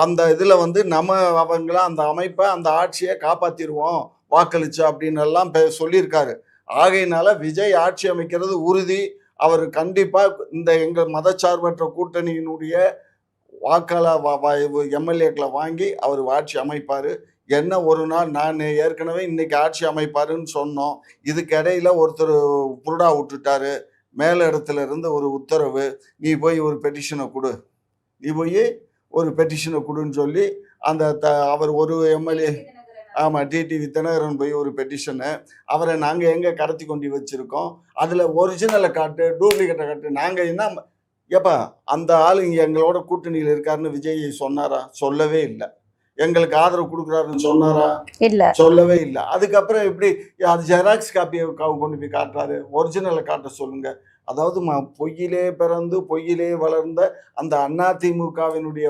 அந்த இதில் வந்து நம்ம அவங்கள அந்த அமைப்பை அந்த ஆட்சியை காப்பாற்றிடுவோம் வாக்களிச்சு அப்படின்னு எல்லாம் சொல்லியிருக்காரு. ஆகையினால விஜய் ஆட்சி அமைக்கிறது உறுதி. அவர் கண்டிப்பாக இந்த எங்கள் மதச்சார்பற்ற கூட்டணியினுடைய எம்எல்ஏக்களை வாங்கி அவர் ஆட்சி அமைப்பார். என்ன ஒரு நாள் நான் ஏற்கனவே இன்னைக்கு ஆட்சி அமைப்பாருன்னு சொன்னோம். இதுக்கு இடையில ஒருத்தர் புருடா விட்டுட்டாரு. மேல இடத்துல இருந்து ஒரு உத்தரவு, நீ போய் ஒரு பெட்டிஷனை கொடு, நீ போய் ஒரு பெட்டிஷனை கொடுன்னு சொல்லி அந்த அவர் ஒரு எம்எல்ஏ ஆமாம் டிடிவி தினகரன் போய் ஒரு பெட்டிஷனை அவரை நாங்கள் எங்கே கடத்தி கொண்டு வச்சுருக்கோம், அதில் ஒரிஜினலை காட்டு டூப்ளிகேட்டை காட்டு. நாங்கள் என்ன ஏப்பா அந்த ஆள் இங்கே எங்களோட கூட்டணியில் இருக்காருன்னு விஜய் சொன்னாரா? சொல்லவே இல்லை. எங்களுக்கு ஆதரவு கொடுக்குறாருன்னு சொன்னாரா? இல்லை, சொல்லவே இல்லை. அதுக்கப்புறம் எப்படி அது ஜெராக்ஸ் காப்பியை கொண்டு போய் காட்டுறாரு? ஒரிஜினலை காட்ட சொல்லுங்க. அதாவது பொய்யிலே பிறந்து பொய்யிலே வளர்ந்த அந்த அதிமுகவினுடைய